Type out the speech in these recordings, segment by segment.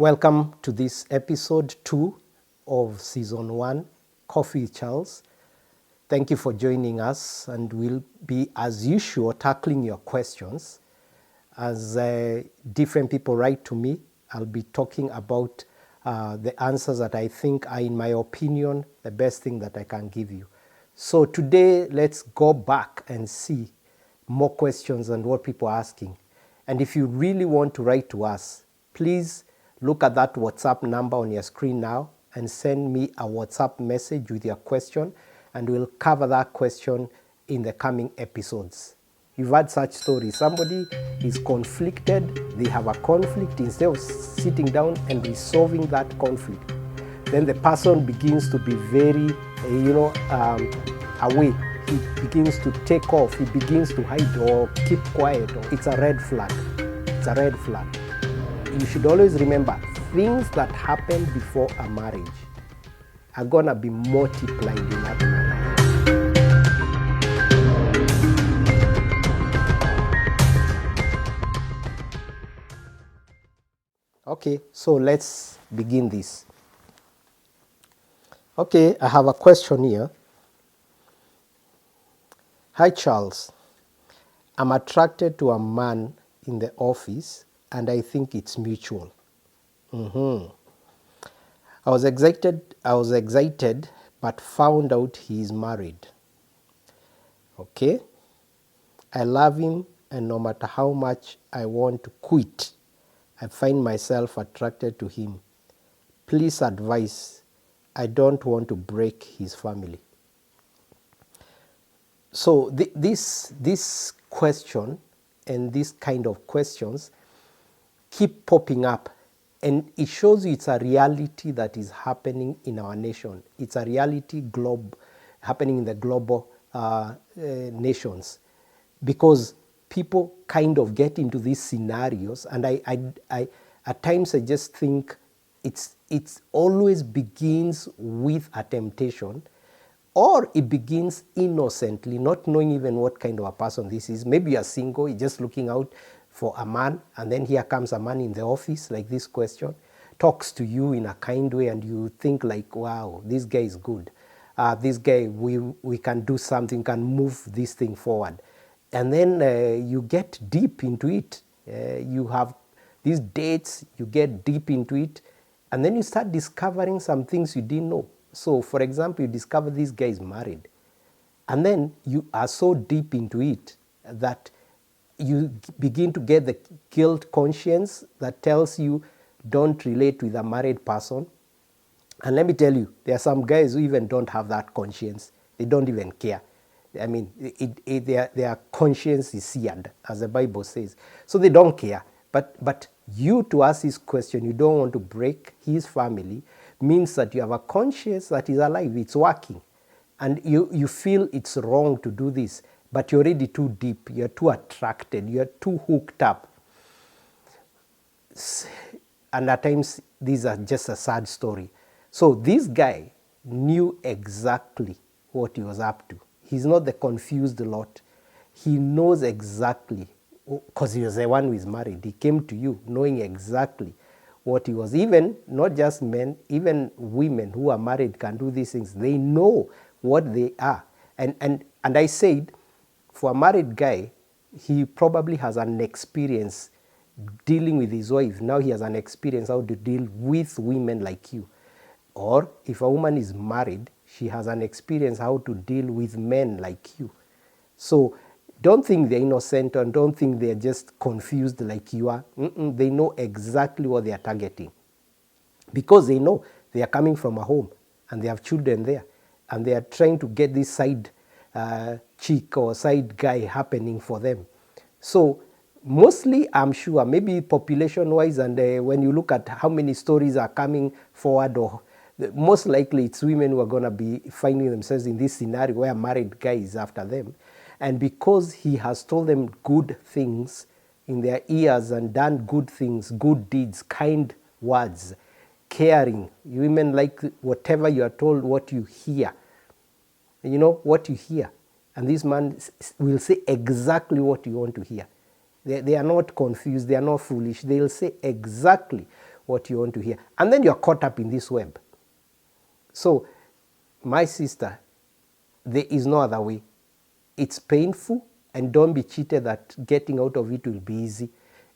Welcome to this episode 2 of season 1, Coffee with Charles. Thank you for joining us, and we'll be, as usual, tackling your questions. As different people write to me, I'll be talking about the answers that I think are, in my opinion, the best thing that I can give you. So today, let's go back and see more questions and what people are asking. And if you really want to write to us, please look at that WhatsApp number on your screen now and send me a WhatsApp message with your question, and we'll cover that question in the coming episodes. You've had such stories. Somebody is conflicted, they have a conflict. Instead of sitting down and resolving that conflict, then the person begins to be very, away. He begins to take off, he begins to hide or keep quiet. It's a red flag. It's a red flag. You should always remember, things that happen before a marriage are going to be multiplied in that marriage. Okay, so let's begin this. Okay, I have a question here. Hi Charles, I'm attracted to a man in the office and I think it's mutual. I was excited, but found out he is married. Okay? I love him, and no matter how much I want to quit, I find myself attracted to him. Please advise. I don't want to break his family. So this question and this kind of questions keep popping up, and it shows you it's a reality that is happening in our nation. It's a reality happening in the global nations, because people kind of get into these scenarios, and I at times I just think it's always begins with a temptation, or it begins innocently, not knowing even what kind of a person this is. Maybe you're single, you're just looking out for a man, and then here comes a man in the office, like this question, talks to you in a kind way, and you think like, wow, this guy is good. This guy, we can do something, can move this thing forward. And then you get deep into it. You have these dates, you get deep into it, and then you start discovering some things you didn't know. So, for example, you discover this guy is married, and then you are so deep into it that you begin to get the guilt conscience that tells you don't relate with a married person. And let me tell you, there are some guys who even don't have that conscience. They don't even care. I mean, their conscience is seared, as the Bible says. So they don't care. But you, to ask this question, you don't want to break his family, means that you have a conscience that is alive, it's working. And you feel it's wrong to do this, but you're already too deep, you're too attracted, you're too hooked up. And at times, these are just a sad story. So this guy knew exactly what he was up to. He's not the confused lot. He knows exactly, because he was the one who is married. He came to you knowing exactly what he was. Even, not just men, even women who are married can do these things. They know what they are. And I said, for a married guy, he probably has an experience dealing with his wife. Now he has an experience how to deal with women like you. Or if a woman is married, she has an experience how to deal with men like you. So don't think they're innocent, and don't think they're just confused like you are. They know exactly what they are targeting, because they know they are coming from a home and they have children there, and they are trying to get this side chick or side guy happening for them. So mostly, I'm sure, maybe population-wise, and when you look at how many stories are coming forward, or most likely it's women who are going to be finding themselves in this scenario where a married guy is after them. And because he has told them good things in their ears and done good things, good deeds, kind words, caring, women like whatever you are told, what you hear. You know, what you hear. And this man will say exactly what you want to hear. They are not confused, they are not foolish. They'll say exactly what you want to hear. And then you're caught up in this web. So, my sister, there is no other way. It's painful, and don't be cheated that getting out of it will be easy.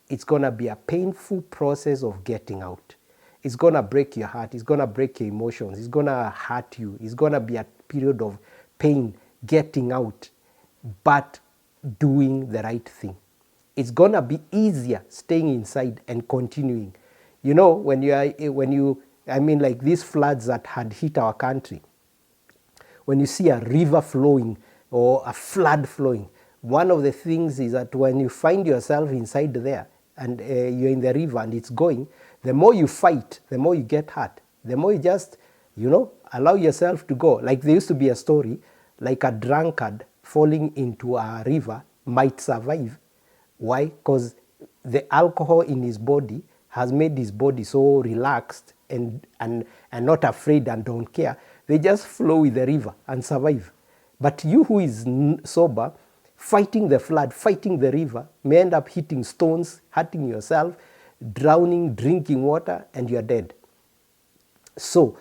It's going to be a painful process of getting out. It's going to break your heart. It's going to break your emotions. It's going to hurt you. It's going to be a period of pain getting out, but doing the right thing. It's going to be easier staying inside and continuing. You know, like these floods that had hit our country, when you see a river flowing or a flood flowing, one of the things is that when you find yourself inside there and you're in the river and it's going, the more you fight, the more you get hurt. The more you just, allow yourself to go. Like there used to be a story, like a drunkard falling into a river might survive. Why? Because the alcohol in his body has made his body so relaxed and not afraid and don't care. They just flow with the river and survive. But you who is sober, fighting the flood, fighting the river, may end up hitting stones, hurting yourself, drowning, drinking water, and you're dead. So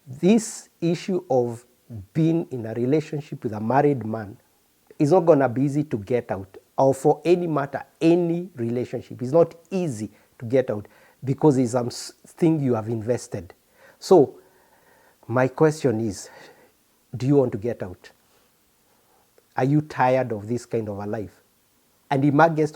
this issue of being in a relationship with a married man is not going to be easy to get out, or for any matter, any relationship. It's not easy to get out because it's something you have invested. So my question is, do you want to get out? Are you tired of this kind of a life? And it must get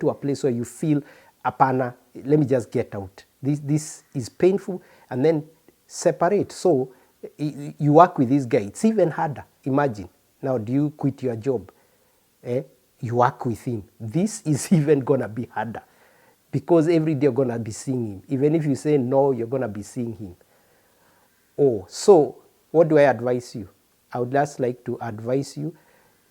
to a place where you feel, apana, let me just get out. This is painful, and then separate. So you work with this guy. It's even harder. Imagine. Now, do you quit your job? You work with him. This is even going to be harder because every day you're going to be seeing him. Even if you say no, you're going to be seeing him. Oh, so what do I advise you? I would just like to advise you,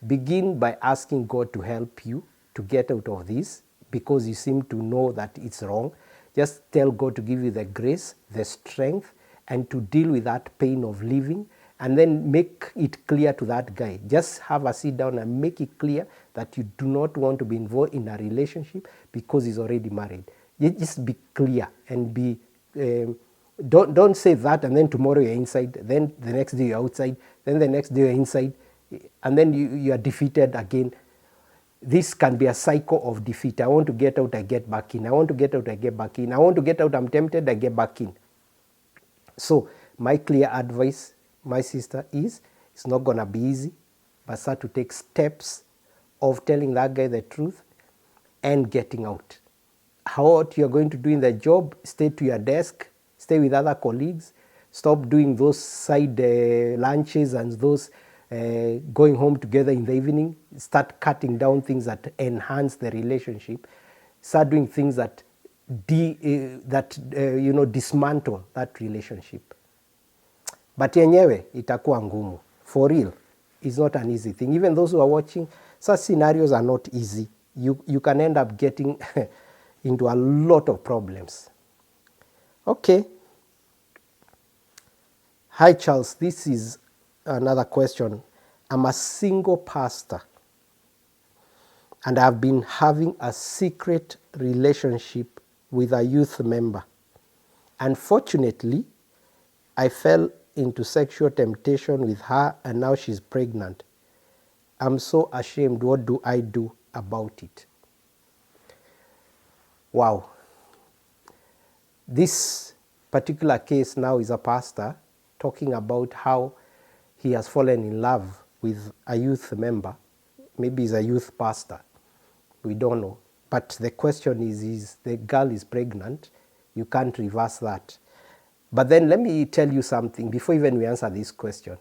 begin by asking God to help you to get out of this because you seem to know that it's wrong. Just tell God to give you the grace, the strength, and to deal with that pain of living, and then make it clear to that guy. Just have a sit down and make it clear that you do not want to be involved in a relationship because he's already married. Just be clear and be... Don't say that and then tomorrow you're inside, then the next day you're outside, then the next day you're inside, and then you are defeated again. This can be a cycle of defeat. I want to get out, I get back in. I want to get out, I get back in. I want to get out, I'm tempted, I get back in. So my clear advice, my sister, is it's not going to be easy, but start to take steps of telling that guy the truth and getting out. What you're going to do in the job, stay to your desk, stay with other colleagues, stop doing those side lunches and those going home together in the evening. Start cutting down things that enhance the relationship. Start doing things that dismantle that relationship. But yenyewe itakuwa ngumu. For real, it's not an easy thing. Even those who are watching, such scenarios are not easy. You can end up getting into a lot of problems. Okay. Hi Charles, this is another question. I'm a single pastor and I've been having a secret relationship with a youth member. Unfortunately, I fell into sexual temptation with her and now she's pregnant. I'm so ashamed. What do I do about it? Wow. This particular case now is a pastor talking about how he has fallen in love with a youth member. Maybe he's a youth pastor. We don't know. But the question is the girl is pregnant. You can't reverse that. But then let me tell you something before even we answer this question.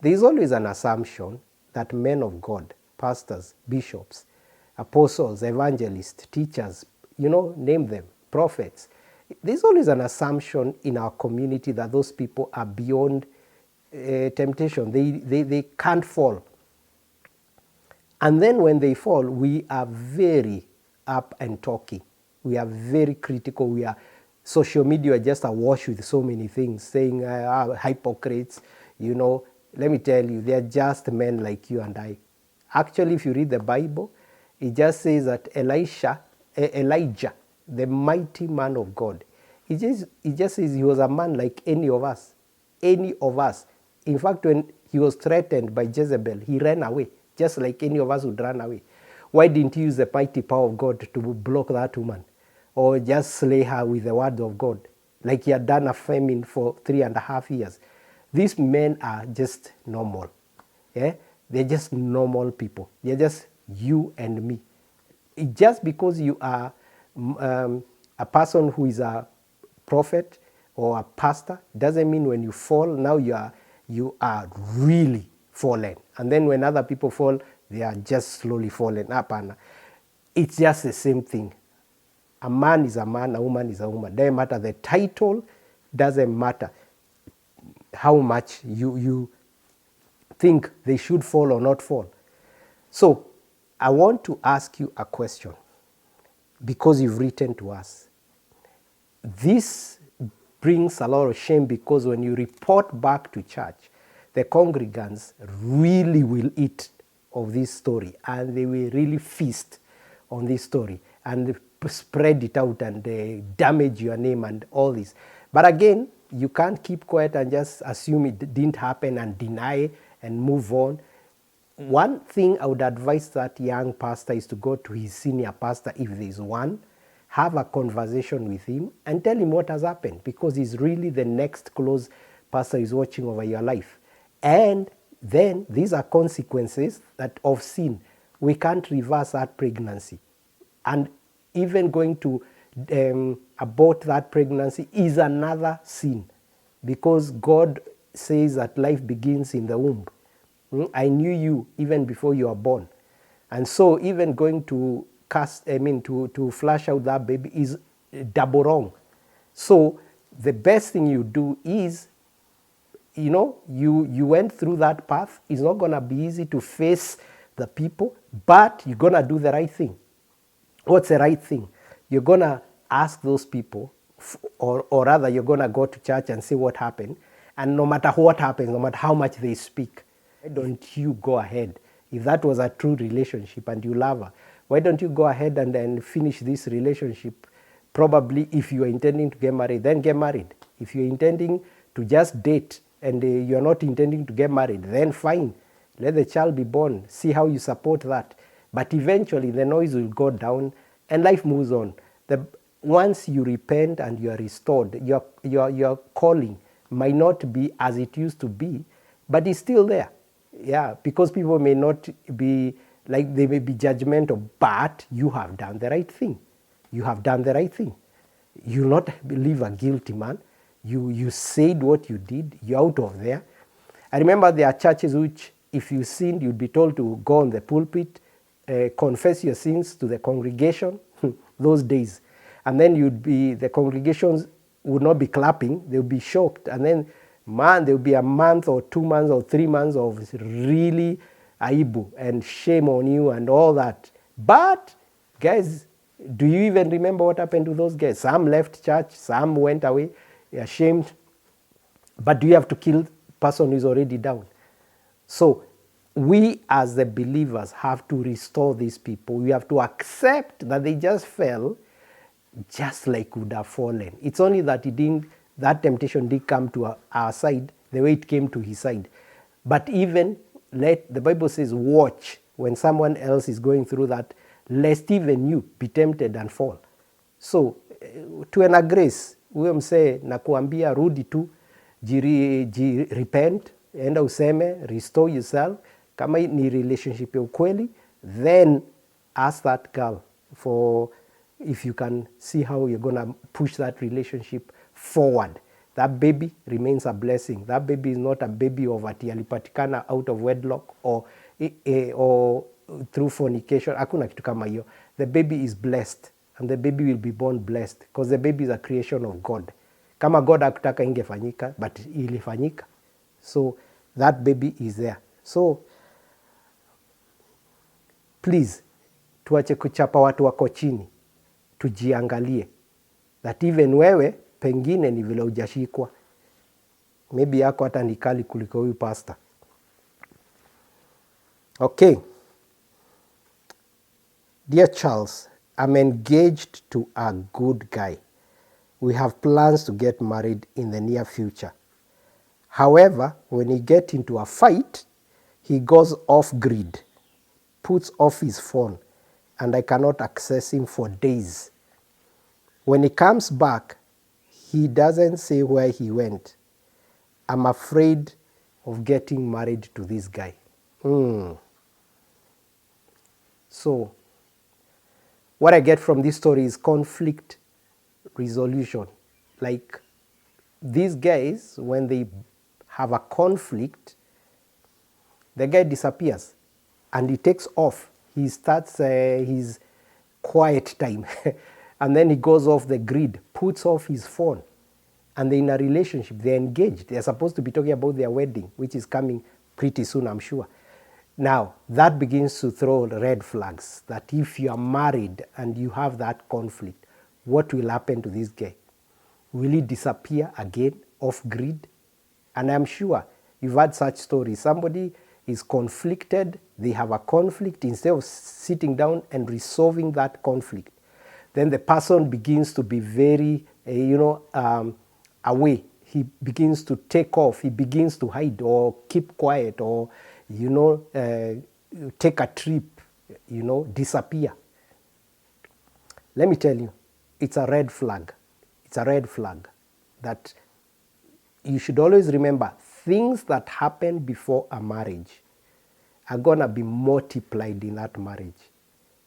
There is always an assumption that men of God, pastors, bishops, apostles, evangelists, teachers, name them, prophets. There's always an assumption in our community that those people are beyond temptation. They can't fall. And then when they fall, we are very up and talking. We are very critical. Social media are just awash with so many things, saying hypocrites. Let me tell you, they are just men like you and I. Actually, if you read the Bible, it just says that Elijah the mighty man of God. He just says he was a man like any of us. Any of us. In fact, when he was threatened by Jezebel, he ran away, just like any of us would run away. Why didn't he use the mighty power of God to block that woman? Or just slay her with the word of God, like he had done a famine for 3.5 years. These men are just normal. Yeah? They're just normal people. They're just you and me. Just because you are a person who is a prophet or a pastor doesn't mean when you fall, now you are really fallen. And then when other people fall, they are just slowly falling up. And it's just the same thing. A man is a man, a woman is a woman. Doesn't matter the title, doesn't matter how much you think they should fall or not fall. So I want to ask you a question because you've written to us. This brings a lot of shame because when you report back to church, the congregants really will eat of this story and they will really feast on this story and spread it out and damage your name and all this. But again, you can't keep quiet and just assume it didn't happen and deny and move on. One thing I would advise that young pastor is to go to his senior pastor, if there is one, have a conversation with him and tell him what has happened, because he's really the next close pastor is watching over your life. And then these are consequences that of sin. We can't reverse that pregnancy. And even going to abort that pregnancy is another sin, because God says that life begins in the womb. I knew you even before you were born. And so even going to to flush out that baby is double wrong. So the best thing you do is, you went through that path. It's not going to be easy to face the people, but you're going to do the right thing. What's the right thing? You're going to ask those people, or rather you're going to go to church and see what happened. And no matter what happens, no matter how much they speak, why don't you go ahead? If that was a true relationship and you love her, why don't you go ahead and then finish this relationship? Probably if you are intending to get married, then get married. If you're intending to just date and you're not intending to get married, then fine. Let the child be born. See how you support that. But eventually the noise will go down and life moves on. Once you repent and you are restored, your calling might not be as it used to be, but it's still there. Yeah, because people may not be, like, they may be judgmental, but you have done the right thing. You have done the right thing. You'll not believe a guilty man. You said what you did. You're out of there. I remember there are churches which, if you sinned, you'd be told to go on the pulpit, confess your sins to the congregation, those days. And then the congregations would not be clapping, they would be shocked. And then, there would be a month or 2 months or 3 months of really aibu and shame on you and all that. But, guys, do you even remember what happened to those guys? Some left church, some went away, ashamed. But do you have to kill the person who is already down? So, we as the believers have to restore these people. We have to accept that they just fell just like would have fallen. It's only that that temptation didn't come to our side the way it came to his side. But even the Bible says, watch when someone else is going through that, lest even you be tempted and fall. So tuwe grace, huyo msee nakuambia rudi tu, repent, enda useme, restore yourself. Kama ni relationship ya ukweli, then ask that girl for if you can see how you're going to push that relationship forward. That baby remains a blessing. That baby is not a baby of ati alipatikana out of wedlock or through fornication. Hakuna kitu kama hiyo. The baby is blessed and the baby will be born blessed because the baby is a creation of God. Kama God hakutaka ingefanyika, but ilifanyika. So that baby is there. So please, tuache kuchapa watu wako chini. Tujiangalie. That even wewe, pengine ni vile hujashikwa. Maybe yako hata ni kali kuliko huyu pastor. Okay. Dear Charles, I'm engaged to a good guy. We have plans to get married in the near future. However, when he gets into a fight, he goes off grid, puts off his phone, and I cannot access him for days. When he comes back, he doesn't say where he went. I'm afraid of getting married to this guy. So, what I get from this story is conflict resolution. Like these guys, when they have a conflict, the guy disappears and he takes off. He starts his quiet time and then he goes off the grid, puts off his phone. And they're in a relationship, they're engaged. They're supposed to be talking about their wedding, which is coming pretty soon, I'm sure. Now, that begins to throw red flags that if you are married and you have that conflict, what will happen to this guy? Will he disappear again off grid? And I'm sure you've had such stories. Somebody is conflicted, they have a conflict, instead of sitting down and resolving that conflict, then the person begins to be very, away. He begins to take off, he begins to hide or keep quiet or, take a trip, disappear. Let me tell you, it's a red flag. It's a red flag that you should always remember things that happen before a marriage are going to be multiplied in that marriage.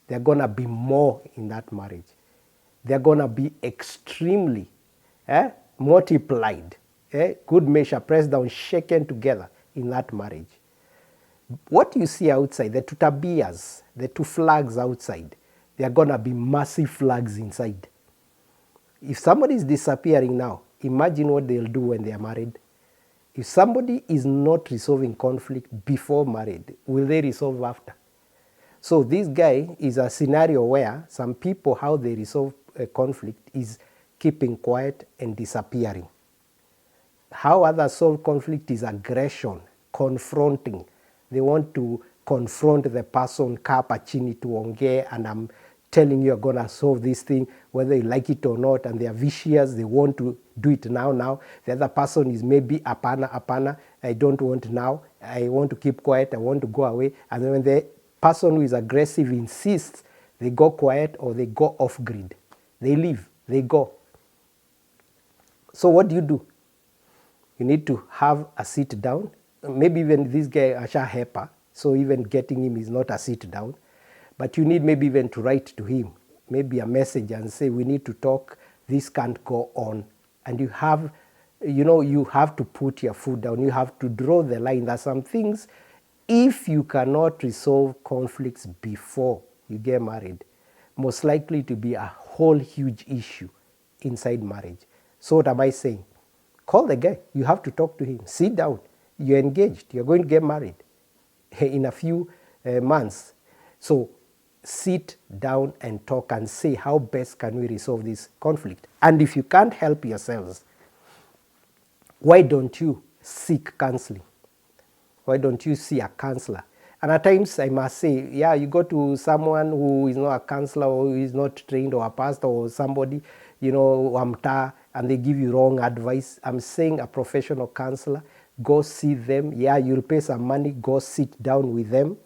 They're going to be more in that marriage. They're going to be extremely multiplied. Good measure, pressed down, shaken together in that marriage. What you see outside, the two tabias, the two flags outside, they are going to be massive flags inside. If somebody is disappearing now, imagine what they'll do when they are married. If somebody is not resolving conflict before married, will they resolve after? So this guy is a scenario where some people, how they resolve a conflict is keeping quiet and disappearing. How others solve conflict is aggression, confronting. They want to confront the person, kaa hapa chini tuongee, and I'm telling you you're going to solve this thing, whether you like it or not, and they are vicious, they want to do it now. The other person is maybe apana, I don't want now, I want to keep quiet, I want to go away. And then when the person who is aggressive insists, they go quiet or they go off grid. They leave, they go. So what do? You need to have a sit down. Maybe even this guy, Asha Hepa, so even getting him is not a sit down. But you need maybe even to write to him, maybe a message and say, we need to talk, this can't go on. And you have to put your foot down. You have to draw the line. There are some things, if you cannot resolve conflicts before you get married, most likely to be a whole huge issue inside marriage. So what am I saying? Call the guy. You have to talk to him. Sit down. You're engaged. You're going to get married in a few months. So sit down and talk and say, how best can we resolve this conflict? And if you can't help yourselves, why don't you seek counseling? Why don't you see a counselor? And at times I must say, you go to someone who is not a counselor or who is not trained, or a pastor or somebody, wamta, and they give you wrong advice. I'm saying a professional counselor, go see them. You'll pay some money, go sit down with them,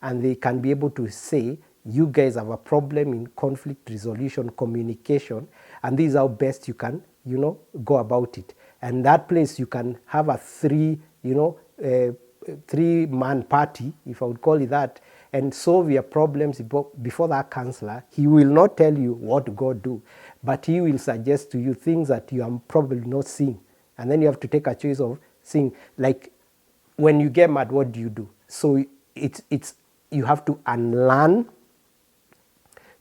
and they can be able to say, you guys have a problem in conflict resolution, communication, and this is how best you can, go about it. And that place you can have a three-man party, if I would call it that, and solve your problems before that counselor. He will not tell you what to go do, but he will suggest to you things that you are probably not seeing. And then you have to take a choice of seeing, like when you get mad, what do? So you have to unlearn.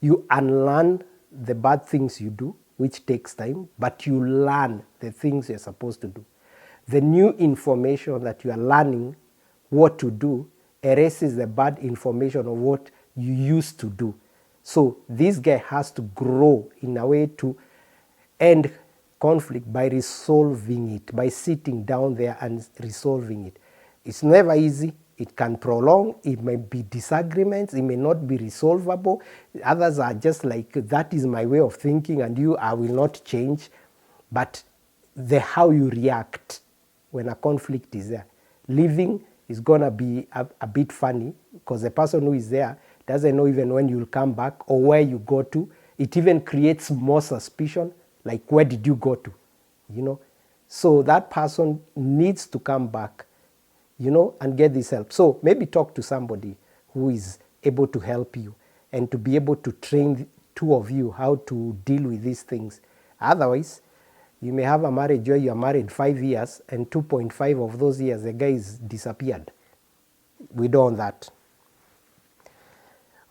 You unlearn the bad things you do, which takes time, but you learn the things you're supposed to do. The new information that you are learning what to do erases the bad information of what you used to do. So this guy has to grow in a way to end conflict by resolving it, by sitting down there and resolving it. It's never easy. It can prolong, it may be disagreements, it may not be resolvable. Others are just like, that is my way of thinking and I will not change. But how you react when a conflict is there. Living is going to be a bit funny because the person who is there doesn't know even when you'll come back or where you go to. It even creates more suspicion, like where did you go to, So that person needs to come back, and get this help. So maybe talk to somebody who is able to help you and to be able to train the two of you how to deal with these things. Otherwise, you may have a marriage where you are married 5 years and 2.5 of those years the guy is disappeared. We don't want that.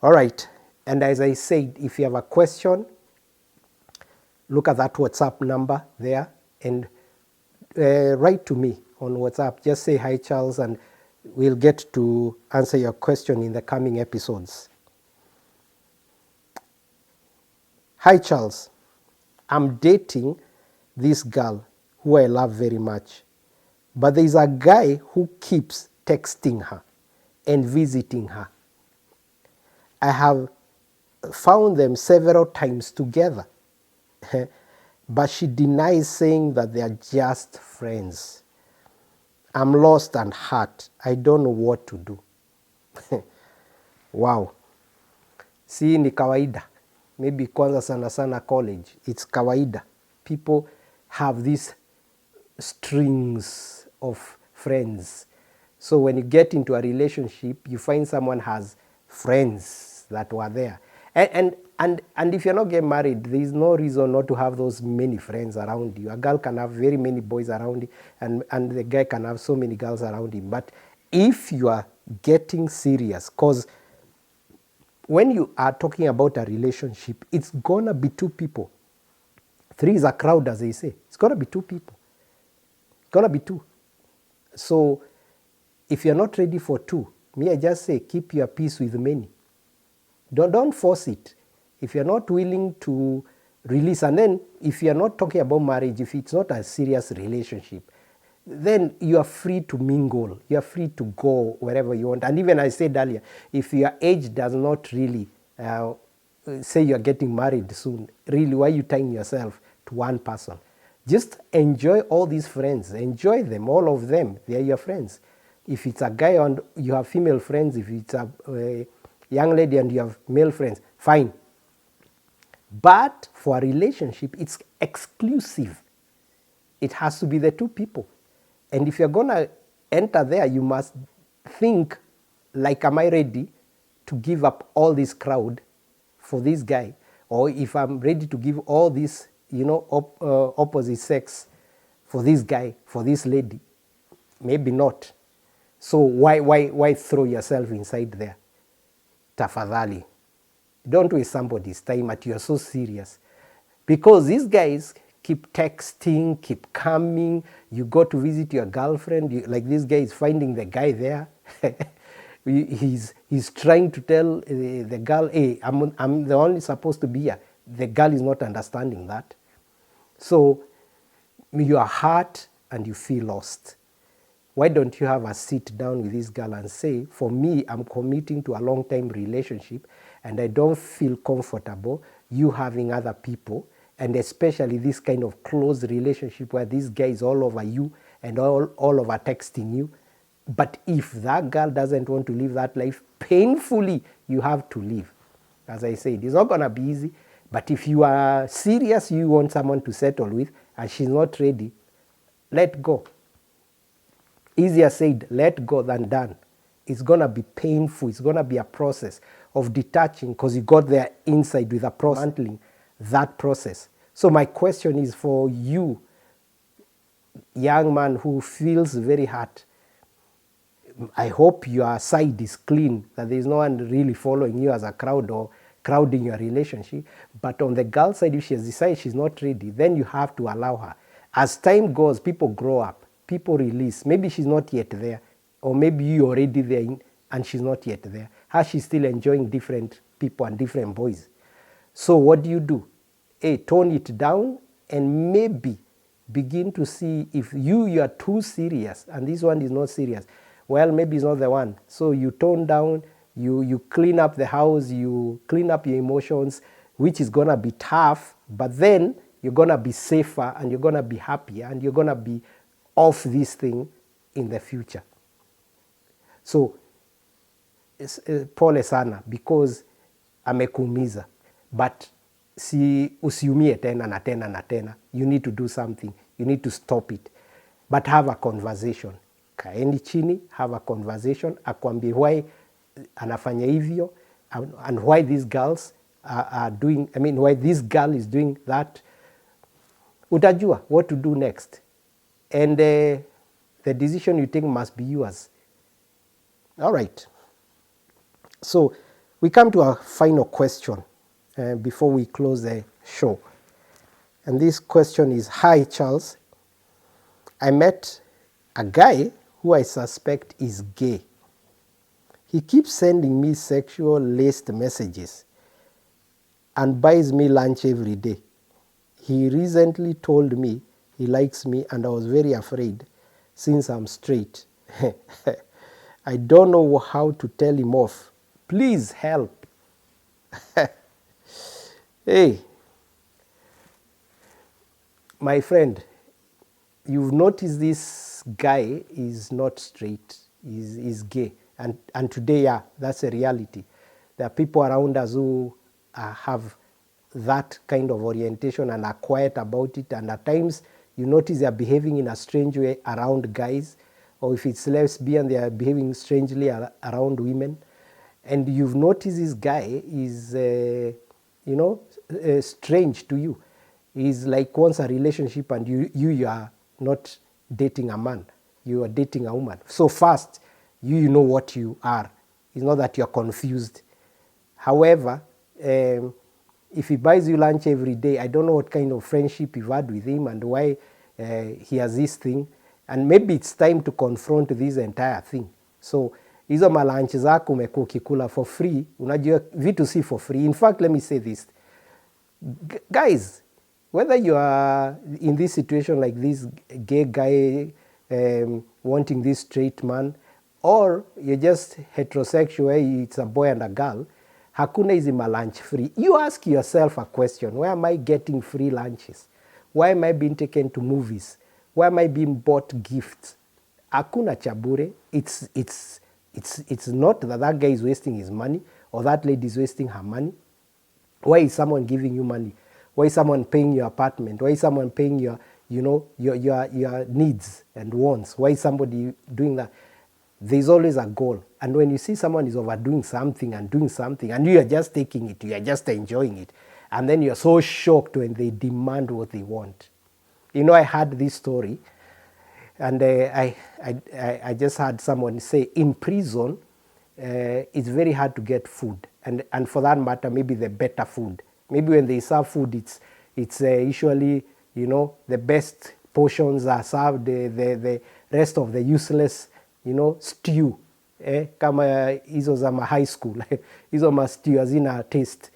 All right. And as I said, if you have a question, look at that WhatsApp number there and write to me on WhatsApp. Just say, hi, Charles, and we'll get to answer your question in the coming episodes. Hi, Charles. I'm dating this girl who I love very much, but there's a guy who keeps texting her and visiting her. I have found them several times together, but she denies, saying that they are just friends. I'm lost and hurt. I don't know what to do. Wow. Si ni kawaida. Maybe kwanza sana sana college. It's kawaida. People have these strings of friends. So when you get into a relationship, you find someone has friends that were there. And if you're not getting married, there is no reason not to have those many friends around you. A girl can have very many boys around you, and the guy can have so many girls around him. But if you are getting serious, because when you are talking about a relationship, it's going to be two people. 3 is a crowd, as they say. It's going to be two people. It's going to be two. So if you're not ready for two, I just say keep your peace with many. Don't force it. If you're not willing to release, and then if you're not talking about marriage, if it's not a serious relationship, then you are free to mingle. You are free to go wherever you want. And even I said earlier, if your age does not really say you're getting married soon, really, why are you tying yourself to one person? Just enjoy all these friends. Enjoy them, all of them. They are your friends. If it's a guy and you have female friends, if it's a young lady and you have male friends, fine. But for a relationship, it's exclusive. It has to be the two people. And if you're going to enter there, you must think, like, am I ready to give up all this crowd for this guy? Or if I'm ready to give all this, opposite sex for this guy, for this lady? Maybe not. So why throw yourself inside there? Tafadhali. Don't waste somebody's time at you're so serious. Because these guys keep texting, keep coming. You go to visit your girlfriend, like this guy is finding the guy there. he's trying to tell the girl, hey, I'm the only supposed to be here. The girl is not understanding that. So you are hurt and you feel lost. Why don't you have a sit down with this girl and say, for me, I'm committing to a long-term relationship and I don't feel comfortable you having other people, and especially this kind of close relationship where this guy is all over you and all over texting you. But if that girl doesn't want to live that life, painfully, you have to leave. As I said, it's not going to be easy, but if you are serious, you want someone to settle with, and she's not ready, let go. Easier said, let go than done. It's going to be painful. It's going to be a process of detaching because you got there inside with a process, handling that process. So my question is for you, young man who feels very hurt. I hope your side is clean, that there is no one really following you as a crowd or crowding your relationship. But on the girl side, if she has decided she's not ready, then you have to allow her. As time goes, people grow up. People release. Maybe she's not yet there, or maybe you're already there and she's not yet there. How she's still enjoying different people and different boys. So what do? Tone it down and maybe begin to see if you are too serious and this one is not serious. well, maybe it's not the one. So you tone down, you clean up the house, you clean up your emotions, which is going to be tough, but then you're going to be safer and you're going to be happier and you're going to be off this thing in the future. So pole sana because amekuumiza, but usiumie tena na tena na tena. You need to do something, you need to stop it, but have a conversation. Kaeni chini, have a conversation, akwambie why anafanya hivyo and why these girls are doing, why this girl is doing that. Utajua what to do next, and the decision you take must be yours. All right. So we come to our final question before we close the show. And this question is, hi Charles, I met a guy who I suspect is gay. He keeps sending me sexual laced messages and buys me lunch every day. He recently told me he likes me and I was very afraid since I'm straight. I don't know how to tell him off. Please help. Hey, my friend, you've noticed this guy is not straight, is gay. And today, yeah, that's a reality. There are people around us who have that kind of orientation and are quiet about it. And at times, you notice they are behaving in a strange way around guys. Or if it's lesbian, they are behaving strangely around women. And you've noticed this guy is, strange to you. He's like wants a relationship and you are not dating a man. You are dating a woman. So fast, you know what you are. It's not that you're confused. However, if he buys you lunch every day, I don't know what kind of friendship you've had with him and why he has this thing. And maybe it's time to confront this entire thing. So hizo malunch zako umekuwa ukikula for free, unajua vitu si for free. In fact, let me say this. Guys, whether you are in this situation like this gay guy wanting this straight man, or you're just heterosexual, it's a boy and a girl, hakuna hizi malunch free. You ask yourself a question, where am I getting free lunches? Why am I being taken to movies? Why am I being bought gifts? Hakuna chabure. It's not that guy is wasting his money or that lady is wasting her money. Why is someone giving you money? Why is someone paying your apartment? Why is someone paying your needs and wants? Why is somebody doing that? There's always a goal. And when you see someone is overdoing something and doing something and you are just taking it, you are just enjoying it, and then you're so shocked when they demand what they want. I heard this story, and I just heard someone say in prison, it's very hard to get food. And for that matter, maybe the better food. Maybe when they serve food, it's usually, the best portions are served, the rest of the useless, stew. Kama hizo za high school, hizo ma stew hazina taste.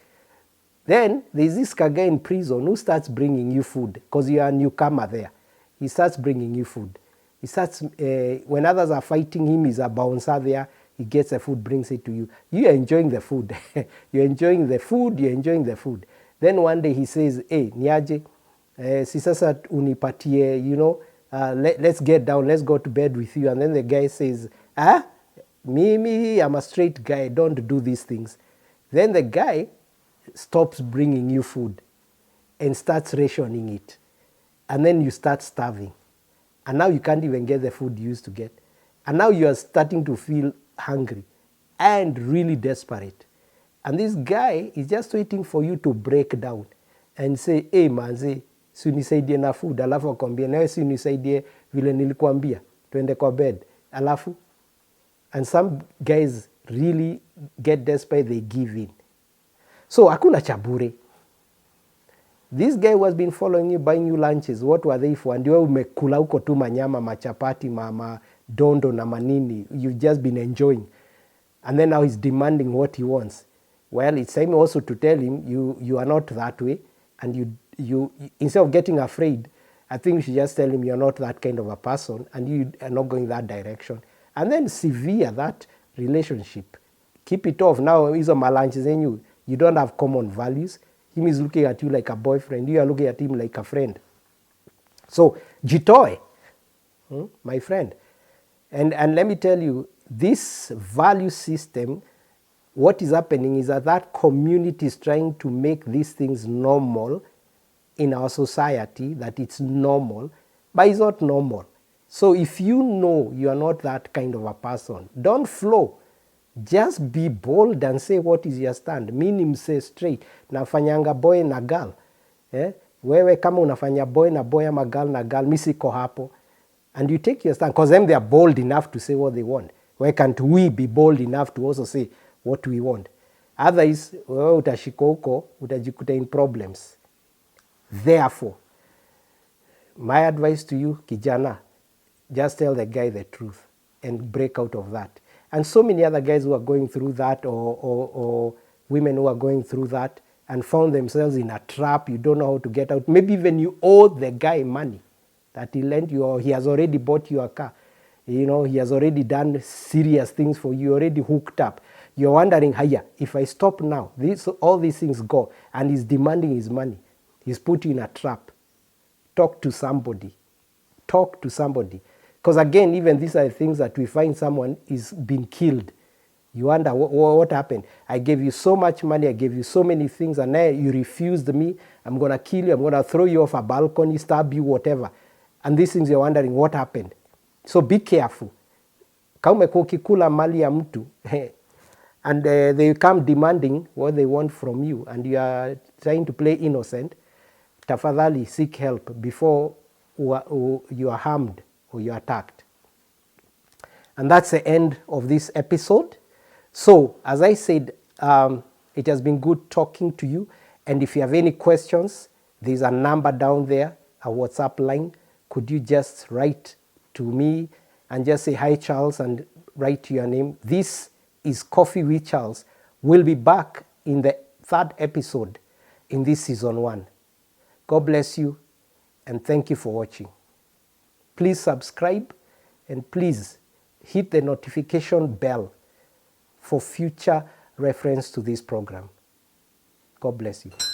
Then there's this guy in prison who starts bringing you food because you are a newcomer there. He starts bringing you food. He starts, when others are fighting him, he's a bouncer there. He gets the food, brings it to you. You are enjoying the food. You're enjoying the food, you're enjoying the food. Then one day he says, hey, niaje, si sasa unipatie, let's get down, let's go to bed with you. And then the guy says, me, I'm a straight guy, don't do these things. Then the guy stops bringing you food and starts rationing it. And then you start starving. And now you can't even get the food you used to get. And now you are starting to feel hungry and really desperate. And this guy is just waiting for you to break down and say, hey manzi, si unisaidie na food. Alafu akwambia, nawe si unisaidie vile nilikuambia, tuende kwa bed. Alafu, and some guys really get desperate, they give in. So hakuna chabure. This guy was been following you, buying you lunches. What were they for? Ndio umekula huko tu manyama, machapati, mama dondo na manini. You've just been enjoying. And then now he's demanding what he wants. Well, it's time also to tell him you are not that way. And you instead of getting afraid, I think you should just tell him you're not that kind of a person and you are not going that direction. and then severe that relationship. Keep it off. Now hizo malanchi zenyu, you don't have common values. Him is looking at you like a boyfriend, you are looking at him like a friend. So jitoe, my friend. And let me tell you, this value system, what is happening is that community is trying to make these things normal in our society, that it's normal, but it's not normal. So if you know you are not that kind of a person, don't flow. Just be bold and say what is your stand. Mi ni msee straight, nafanyanga boy na girl. Wewe kama unafanya boy ama girl na girl, mi siko hapo. And you take your stand, because them they are bold enough to say what they want. Why can't we be bold enough to also say what we want? Otherwise, wewe utashika huko, utajikuta in problems. Therefore, my advice to you, kijana, just tell the guy the truth and break out of that. And so many other guys who are going through that, or women who are going through that and found themselves in a trap, you don't know how to get out. Maybe even you owe the guy money that he lent you, or he has already bought you a car. You know, he has already done serious things for you, already hooked up. You're wondering, hiya, if I stop now, all these things go, and he's demanding his money. He's put you in a trap. Talk to somebody. Talk to somebody. Because again, even these are the things that we find someone is being killed. You wonder, what happened? I gave you so much money, I gave you so many things, and now you refused me. I'm going to kill you, I'm going to throw you off a balcony, stab you, whatever. And these things you're wondering, what happened? So be careful. Kama umekuwa ukikula mali ya mtu, and they come demanding what they want from you, and you are trying to play innocent, tafadhali seek help before you are harmed or you are attacked. And that's the end of this episode. So, as I said, it has been good talking to you. And if you have any questions, there's a number down there, a WhatsApp line. Could you just write to me and just say, hi, Charles, and write your name. This is Coffee with Charles. We'll be back in the 3rd episode in this season 1. God bless you, and thank you for watching. Please subscribe, and please hit the notification bell for future reference to this program. God bless you.